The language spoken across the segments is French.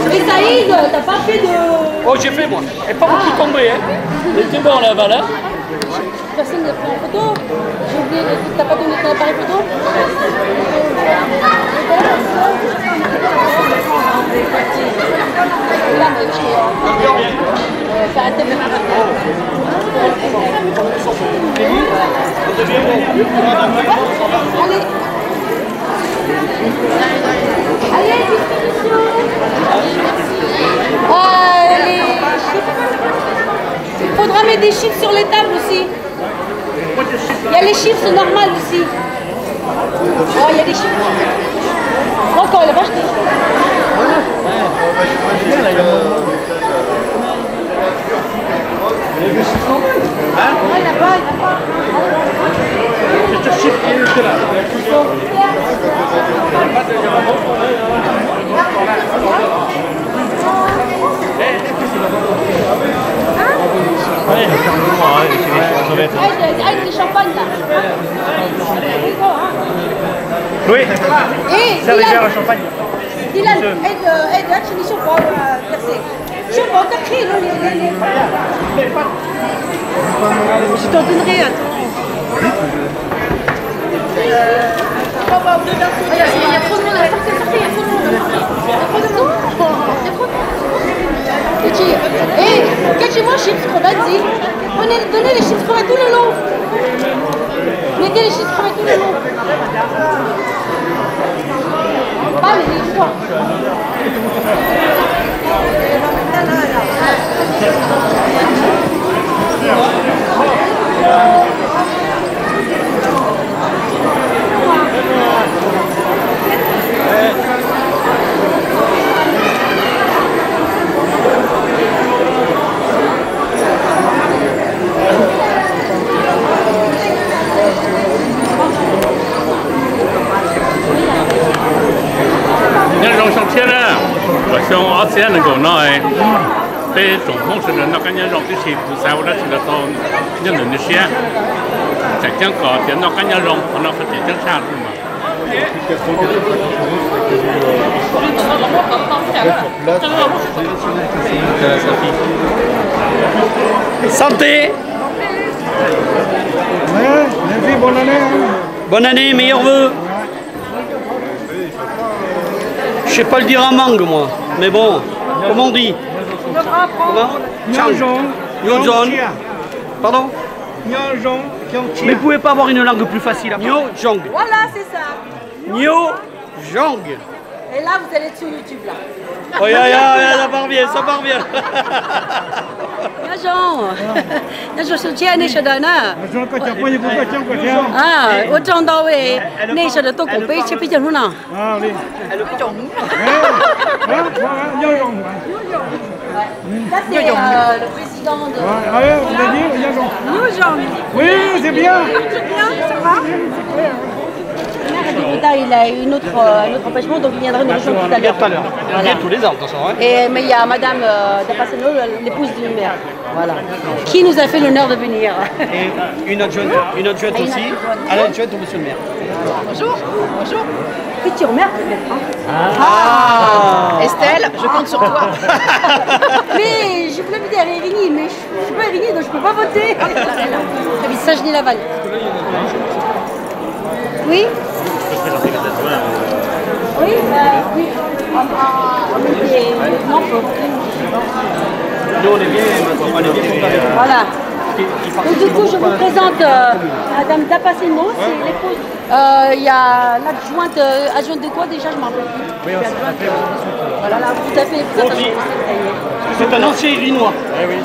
Mais Saïd, t'as pas fait de... Oh, j'ai fait moi. Et pas beaucoup tombé, hein. Il était bon la balle, hein. Personne n'a pris en photo. J'ai oublié, t'as pas donné ton appareil photo. Allez, distribution. Il faudra mettre des chiffres sur les tables aussi. Il y a les chiffres normales aussi. Oh, il y a des chiffres. Encore, il a pas acheté. Hein? Il n'a pas, il n'a pas. C'est un chiffre qui est là. Il des champagnes là. Oui. Et c'est arrivé à la champagne. Dylan, aide, je suis pas percé. Je suis pas t'écris, je t'en donnerai, attends. Il y a trop de monde à la sortie, il y a trop de monde. Il y a trop de monde. Il y a trop de monde. Et cachez-moi chips vas-y. Donnez les chips tout le long. Mettez les chips tout le long. Pas les histoires. trong ASEAN của nó cái tổng thống sự nó cái nhân rộng cái gì từ sau đó thì là to nhân Indonesia chắc chắn có tiếng nó cái nhân rộng nó phát triển rất xa thôi mà. Santé. Merci, bonne année. Bonne année, meilleurs vœux. Je sais pas le dire en mangue moi, mais bon, comment on dit? Nyojong. Pardon? Mais vous pouvez pas avoir une langue plus facile à Nyojong. Voilà, c'est ça. Nyojong. Et là, vous allez être sur YouTube là. Oh, ça part bien, ça part bien. Nyojong是接那些的呢。啊，我讲到喂，那些的都古北去比较路呢。Ah, oui. Ça, c'est le président de... Allez, on a dit, Nyojong. oui, c'est bien. C'est bien, ça va. Il a un autre empêchement, donc il viendra nous rejoindre tout à l'heure. Il vient tous les ans, de toute façon. Hein. Mais il y a Madame Dapasseno, l'épouse du maire, voilà, qui nous a fait l'honneur de venir. Et une adjointe aussi, à l'adjointe au monsieur le maire. Bonjour. Bonjour. Futur maire peut-être. Ah. Estelle, je compte sur toi. Mais je voulais habiter à Érigny, mais je ne suis pas à Érigny, donc je ne peux pas voter. J'habite Saint-Genis-Laval. Oui. Oui, oui. Nous on est bien, voilà. Donc du coup, je vous présente Madame Dapasseno, c'est l'épouse. Il y a l'adjointe, adjointe de quoi déjà, je ne m'en rappelle plus. Oui, voilà, là, vous avez c'est un ancien Irinois. Eh oui.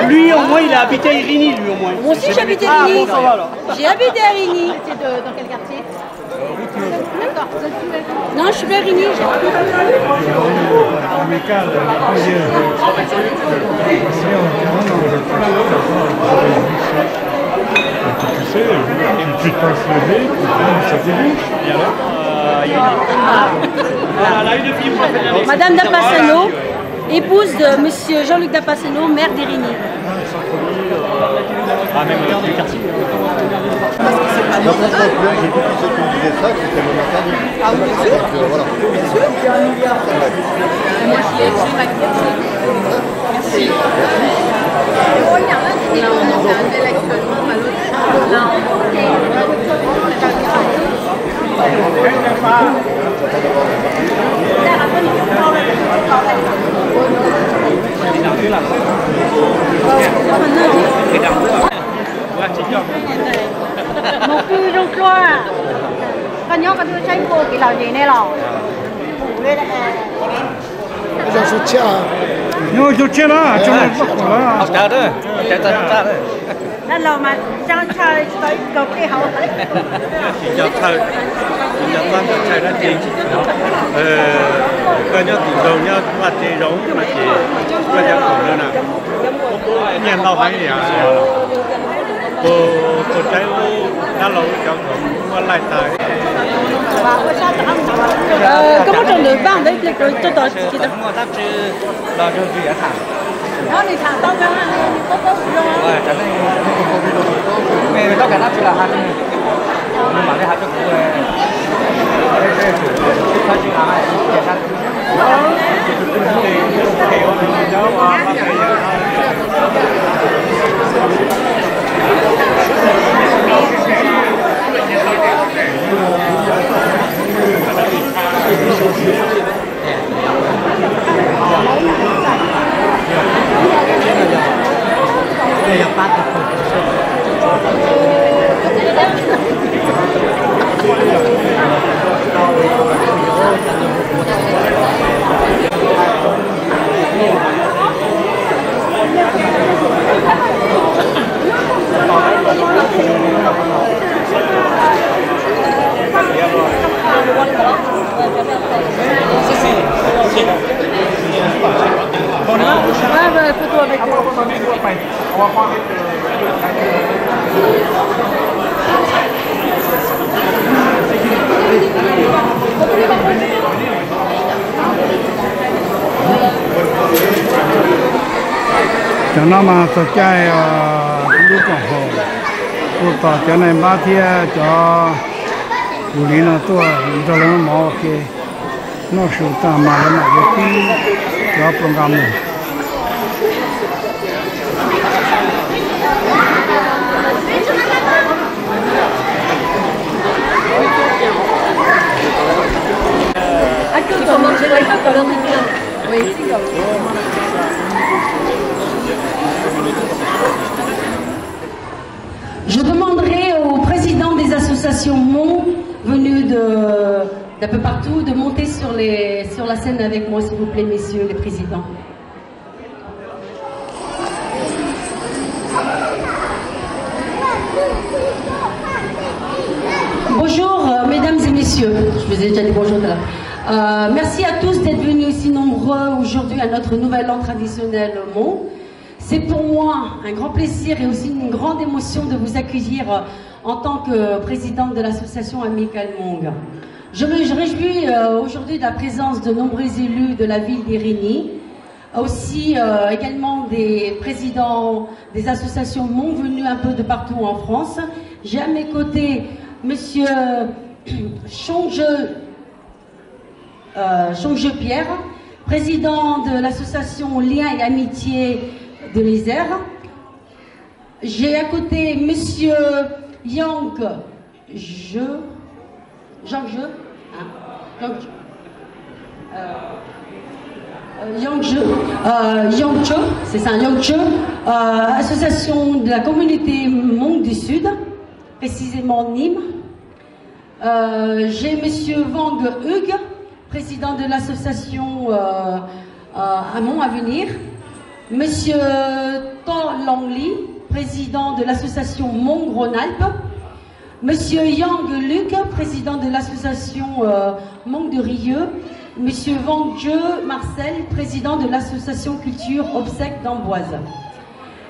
Lui, au moins, il a habité à Irigny, lui, au moins. Moi aussi, j'habite à Érigny. Ah, bon, ça va, alors. J'ai habité à Érigny. Dans quel quartier? Non, je suis plus à Érigny. Tu sais, tu te passes le nez, ça débouche. Et alors Madame Dapasseno, épouse de Monsieur Jean-Luc Dapasseno, maire d'Érigny. Ah, même du quartier. J'ai tout qui se disait ça, que c'était mon interdit. Ah oui, bien sûr. Donc, voilà. Bien sûr. Moi, je l'ai écrit, ma Merci. Oh, il y a un qui est intellectuellement à một cư trong chua con nhóc cái đứa tranh cô cái là gì này lò Je soutiens. Non, je tiens là. Tu vois là. Học chờ đó. Chờ đó.นั่นเรามาจ้างชายต่อยกับที่เขา Chỉ cho thơ. Chỉ cho con cho thơ đó chị. Coi nhớ tụi đầu nhớ mà chị giống mà chị có nhớ còn nữa nào. Nhìn đâu phải gì à. Cô trái đã lâu cho có lại tới. có một trong lưỡi vàng đấy lịch rồi cho tôi chỉ được Mua tháp chứ lo cho gì ở thẳng. nó thì thằng tao ra có Rồi, chẳng này mẹ tất cả tháp chứ là hai nhưng mà cái hạt cho cô thôi chứ là hai tiền tháp. photo avec cho nó mà tôi chơi lúc còn hồ tôi tỏ cho này ba thia cho phụ lý nó tôi cho nó mò cái nó sưu tầm mà nó cái cho program này. Il faut manger le pain comme oui. Je demanderai aux présidents des associations MON venus d'un peu partout de monter sur la scène avec moi, s'il vous plaît, messieurs les présidents. Bonjour, mesdames et messieurs. Je vous ai déjà dit bonjour tout à l'heure. Merci à tous d'être venus aussi nombreux aujourd'hui à notre nouvel an traditionnel MON. C'est pour moi un grand plaisir et aussi une grande émotion de vous accueillir en tant que présidente de l'association Amicale Hmong. Je me réjouis aujourd'hui de la présence de nombreux élus de la ville d'Irigny, aussi également des présidents des associations Hmong venus un peu de partout en France. J'ai à mes côtés Monsieur Chongje Pierre, président de l'association Liens et Amitié de l'Isère. J'ai à côté Monsieur Yang c'est ça, Yangche, association de la communauté Hmong du Sud, précisément Nîmes. J'ai Monsieur Wang Hugues, président de l'association Amont Avenir. Monsieur To Longli, président de l'association Hmong Rhône-Alpes. Monsieur Yang Luc, président de l'association Hmong de Rieux. Monsieur Wang Jie Marcel, président de l'association Culture Obsèques d'Amboise.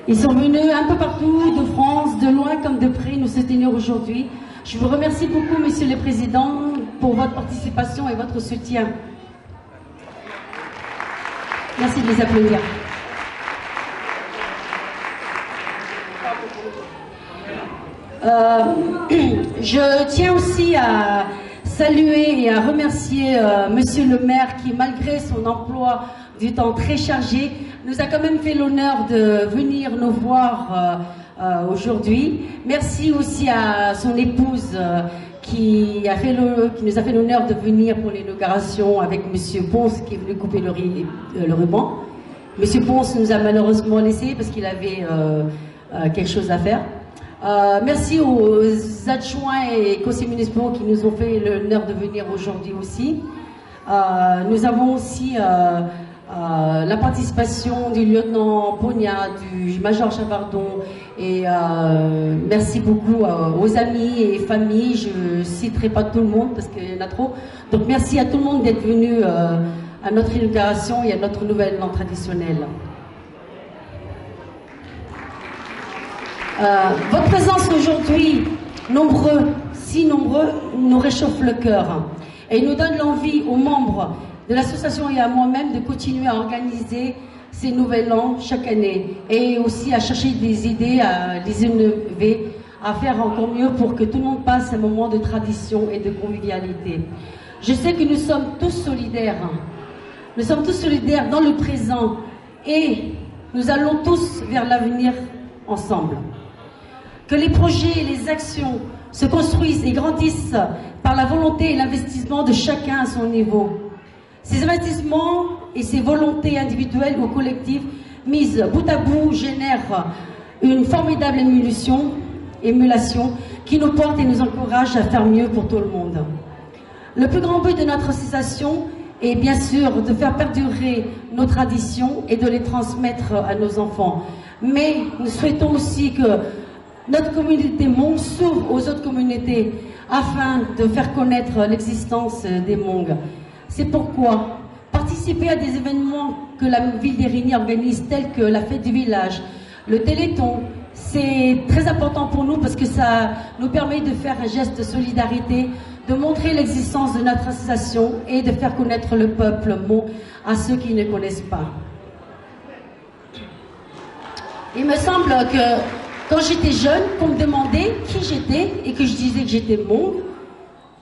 Ils sont venus un peu partout, de France, de loin comme de près, nous soutenir aujourd'hui. Je vous remercie beaucoup, messieurs les présidents, pour votre participation et votre soutien. Merci de les applaudir. Je tiens aussi à saluer et à remercier Monsieur le maire qui, malgré son emploi du temps très chargé, nous a quand même fait l'honneur de venir nous voir aujourd'hui. Merci aussi à son épouse qui nous a fait l'honneur de venir pour l'inauguration avec Monsieur Ponce qui est venu couper le ruban. Monsieur Ponce nous a malheureusement laissé parce qu'il avait quelque chose à faire. Merci aux adjoints et conseillers municipaux qui nous ont fait l'honneur de venir aujourd'hui aussi. Nous avons aussi la participation du lieutenant Pogna, du major Chavardon et merci beaucoup aux amis et familles. Je ne citerai pas tout le monde parce qu'il y en a trop. Donc merci à tout le monde d'être venu à notre inauguration et à notre nouvelle an traditionnel. Votre présence aujourd'hui, nombreux, si nombreux, nous réchauffe le cœur et nous donne l'envie aux membres de l'association et à moi-même de continuer à organiser ces nouvel an chaque année et aussi à chercher des idées, à les innover, à faire encore mieux pour que tout le monde passe un moment de tradition et de convivialité. Je sais que nous sommes tous solidaires. Nous sommes tous solidaires dans le présent et nous allons tous vers l'avenir ensemble. Que les projets et les actions se construisent et grandissent par la volonté et l'investissement de chacun à son niveau. Ces investissements et ces volontés individuelles ou collectives mises bout à bout génèrent une formidable émulation qui nous porte et nous encourage à faire mieux pour tout le monde. Le plus grand but de notre association est bien sûr de faire perdurer nos traditions et de les transmettre à nos enfants. Mais nous souhaitons aussi que notre communauté Hmong s'ouvre aux autres communautés afin de faire connaître l'existence des Hmong. C'est pourquoi participer à des événements que la ville d'Érigny organise tels que la fête du village, le Téléthon, c'est très important pour nous parce que ça nous permet de faire un geste de solidarité, de montrer l'existence de notre association et de faire connaître le peuple Hmong à ceux qui ne connaissent pas. Il me semble que quand j'étais jeune, qu'on me demandait qui j'étais et que je disais que j'étais Hmong,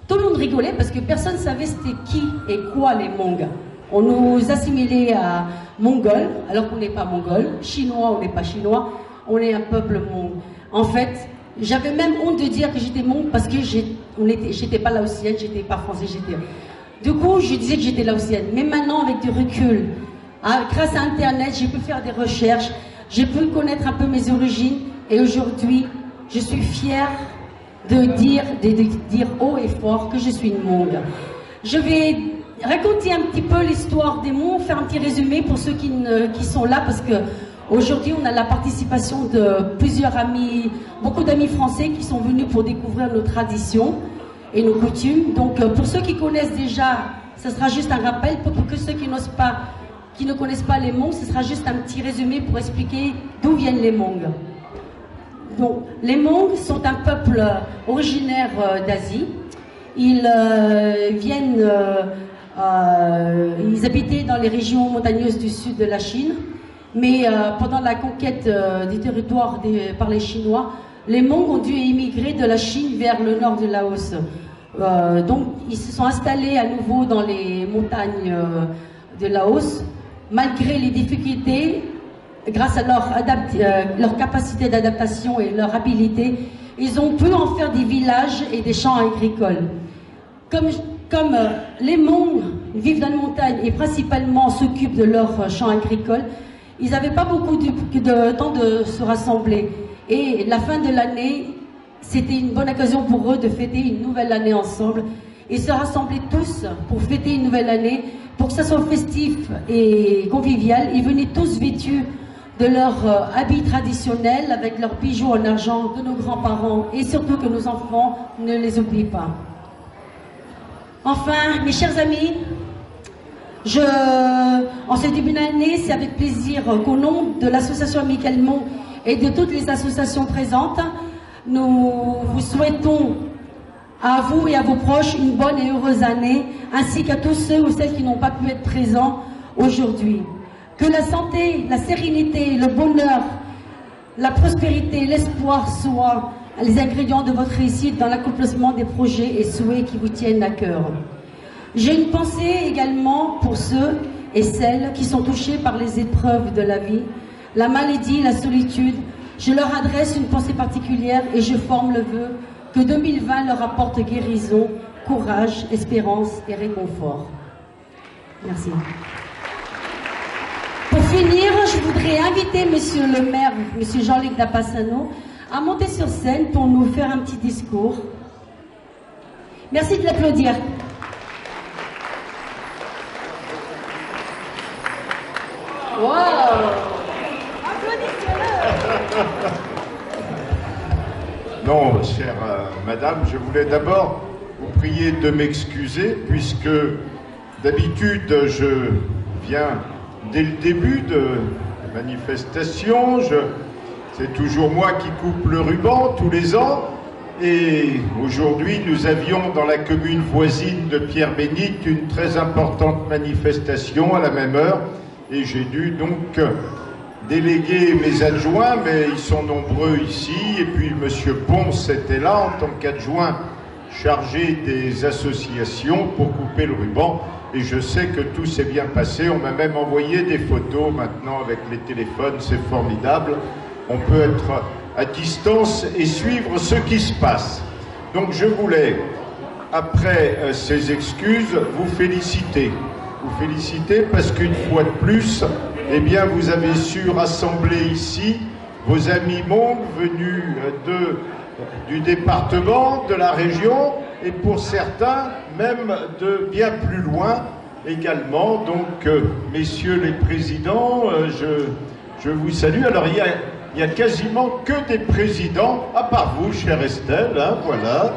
tout le monde rigolait parce que personne ne savait c'était qui et quoi les Hmong. On nous assimilait à Mongols, alors qu'on n'est pas Mongols, Chinois, on n'est pas Chinois, on est un peuple Hmong. En fait, j'avais même honte de dire que j'étais Hmong parce que j'étais pas laotienne, j'étais pas française, Du coup, je disais que j'étais laotienne. Mais maintenant, avec du recul, grâce à Internet, j'ai pu faire des recherches, j'ai pu connaître un peu mes origines. Et aujourd'hui, je suis fière de dire haut et fort que je suis une Hmong. Je vais raconter un petit peu l'histoire des Hmong, faire un petit résumé pour ceux qui sont là, parce que aujourd'hui, on a la participation de plusieurs amis, beaucoup d'amis français qui sont venus pour découvrir nos traditions et nos coutumes. Donc, pour ceux qui connaissent déjà, ce sera juste un rappel. Pour que ceux qui ne connaissent pas les Hmong, ce sera juste un petit résumé pour expliquer d'où viennent les Hmong. Donc, les Hmong sont un peuple originaire d'Asie. Ils ils habitaient dans les régions montagneuses du sud de la Chine, mais pendant la conquête des territoires par les Chinois, les Hmong ont dû émigrer de la Chine vers le nord de Laos. Donc, ils se sont installés à nouveau dans les montagnes de Laos, malgré les difficultés. Grâce à leur capacité d'adaptation et leur habileté, ils ont pu en faire des villages et des champs agricoles. Comme les Hmong vivent dans les montagnes et principalement s'occupent de leurs champs agricoles, ils n'avaient pas beaucoup de temps de se rassembler. Et la fin de l'année, c'était une bonne occasion pour eux de fêter une nouvelle année ensemble. Ils se rassemblaient tous pour fêter une nouvelle année, pour que ça soit festif et convivial. Ils venaient tous vêtus de leurs habits traditionnels, avec leurs bijoux en argent de nos grands-parents, et surtout que nos enfants ne les oublient pas. Enfin, mes chers amis, en ce début d'année, c'est avec plaisir qu'au nom de l'association Amicale Hmong et de toutes les associations présentes, nous vous souhaitons à vous et à vos proches une bonne et heureuse année, ainsi qu'à tous ceux ou celles qui n'ont pas pu être présents aujourd'hui. Que la santé, la sérénité, le bonheur, la prospérité, l'espoir soient les ingrédients de votre réussite dans l'accomplissement des projets et souhaits qui vous tiennent à cœur. J'ai une pensée également pour ceux et celles qui sont touchés par les épreuves de la vie, la maladie, la solitude. Je leur adresse une pensée particulière et je forme le vœu que 2020 leur apporte guérison, courage, espérance et réconfort. Merci. Pour finir, je voudrais inviter Monsieur le maire, Monsieur Jean-Luc Dapassano, à monter sur scène pour nous faire un petit discours. Merci de l'applaudir. Wow! Non, chère madame, je voulais d'abord vous prier de m'excuser puisque d'habitude je viens dès le début de la manifestation. C'est toujours moi qui coupe le ruban tous les ans. Et aujourd'hui, nous avions dans la commune voisine de Pierre-Bénite une très importante manifestation à la même heure. Et j'ai dû donc déléguer mes adjoints, mais ils sont nombreux ici. Et puis M. Ponce était là en tant qu'adjoint chargé des associations pour couper le ruban. Et je sais que tout s'est bien passé. On m'a même envoyé des photos maintenant avec les téléphones. C'est formidable. On peut être à distance et suivre ce qui se passe. Donc je voulais, après ces excuses, vous féliciter. Vous féliciter parce qu'une fois de plus, eh bien, vous avez su rassembler ici vos amis mondes venus du département, de la région, et pour certains, même de bien plus loin également. Donc, messieurs les présidents, je vous salue. Alors, il y a quasiment que des présidents, à part vous, chère Estelle, hein, voilà.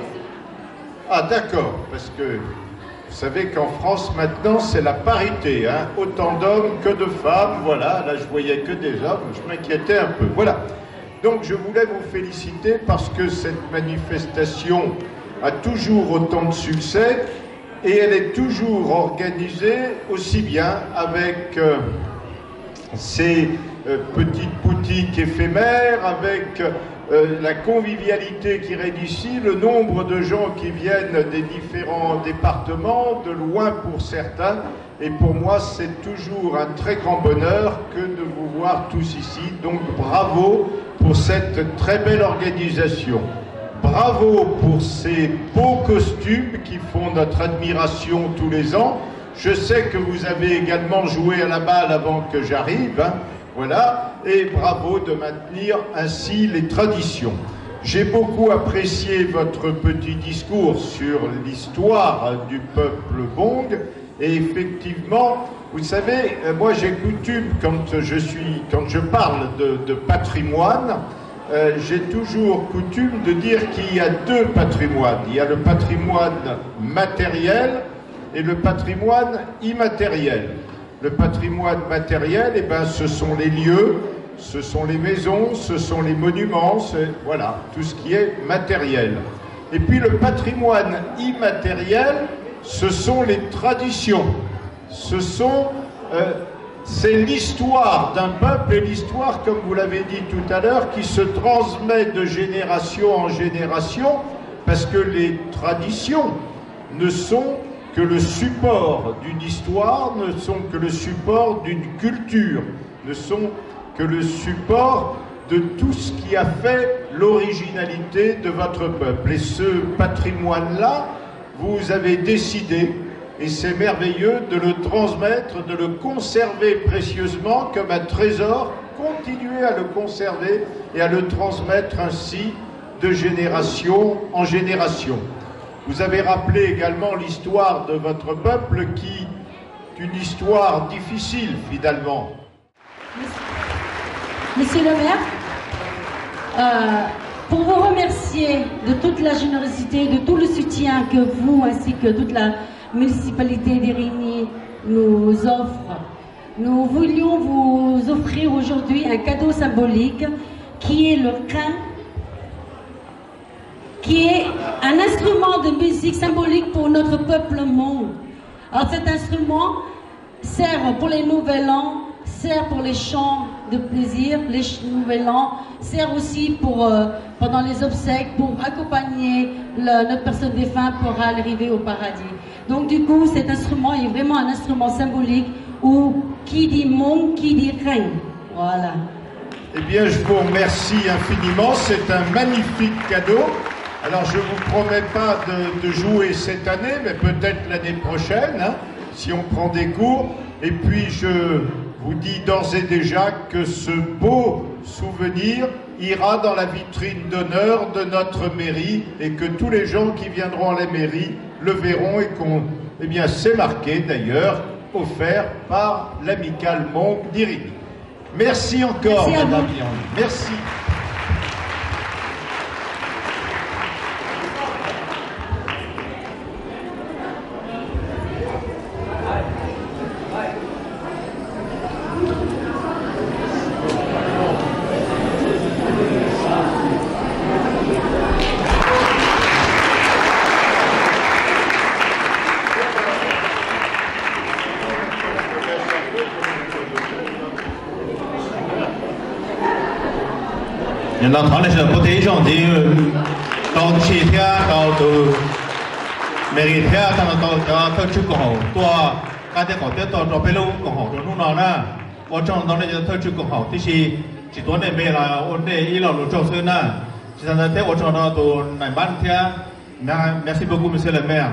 Ah, d'accord, parce que vous savez qu'en France, maintenant, c'est la parité, hein, autant d'hommes que de femmes, voilà. Là, je voyais que des hommes, je m'inquiétais un peu, voilà. Donc, je voulais vous féliciter parce que cette manifestation a toujours autant de succès et elle est toujours organisée aussi bien avec ces petites boutiques éphémères, avec la convivialité qui règne ici, le nombre de gens qui viennent des différents départements, de loin pour certains, et pour moi c'est toujours un très grand bonheur que de vous voir tous ici. Donc bravo pour cette très belle organisation. Bravo pour ces beaux costumes qui font notre admiration tous les ans. Je sais que vous avez également joué à la balle avant que j'arrive, hein. Voilà, et bravo de maintenir ainsi les traditions. J'ai beaucoup apprécié votre petit discours sur l'histoire du peuple Bong, et effectivement, vous savez, moi j'ai coutume, quand je parle de patrimoine, j'ai toujours coutume de dire qu'il y a deux patrimoines. Il y a le patrimoine matériel et le patrimoine immatériel. Le patrimoine matériel, eh ben, ce sont les lieux, ce sont les maisons, ce sont les monuments, voilà, tout ce qui est matériel. Et puis le patrimoine immatériel, ce sont les traditions. C'est l'histoire d'un peuple et l'histoire, comme vous l'avez dit tout à l'heure, qui se transmet de génération en génération, parce que les traditions ne sont que le support d'une histoire, ne sont que le support d'une culture, ne sont que le support de tout ce qui a fait l'originalité de votre peuple. Et ce patrimoine-là, vous avez décidé, et c'est merveilleux, de le transmettre, de le conserver précieusement comme un trésor, continuer à le conserver et à le transmettre ainsi de génération en génération. Vous avez rappelé également l'histoire de votre peuple qui est une histoire difficile finalement. Monsieur le maire, pour vous remercier de toute la générosité, de tout le soutien que vous ainsi que toute la municipalité d'Érigny nous offre, nous voulions vous offrir aujourd'hui un cadeau symbolique qui est le quin, qui est un instrument de musique symbolique pour notre peuple monde. Alors cet instrument sert pour les nouvel an, sert pour les chants de plaisir. Les Nouvel An sert aussi pour, pendant les obsèques, pour accompagner notre personne défunte pour arriver au paradis. Donc du coup, cet instrument est vraiment un instrument symbolique où qui dit monde, qui dit règne. Voilà. Eh bien, je vous remercie infiniment. C'est un magnifique cadeau. Alors, je ne vous promets pas de jouer cette année, mais peut-être l'année prochaine, hein, si on prend des cours. Et puis, je vous dis d'ores et déjà que ce beau souvenir ira dans la vitrine d'honneur de notre mairie et que tous les gens qui viendront à la mairie le verront et qu'on, eh bien, c'est marqué d'ailleurs, offert par l'amicale Monk d'Irigny. Merci encore, Merci Madame Yang. Merci. Nhân tháng này là có thể chọn thì tàu chỉ theo tàu từ Mỹ theo tàu theo chữ cổ hậu tua cái theo cổ tiếp tàu cho Peru cổ hậu rồi lúc nào na ở trong tàu này theo chữ cổ hậu thì chỉ tuần này về là ổn định ý là lỗ trâu sơn na chỉ là theo ở trong đó tàu này bán theo merci beaucoup monsieur le maire.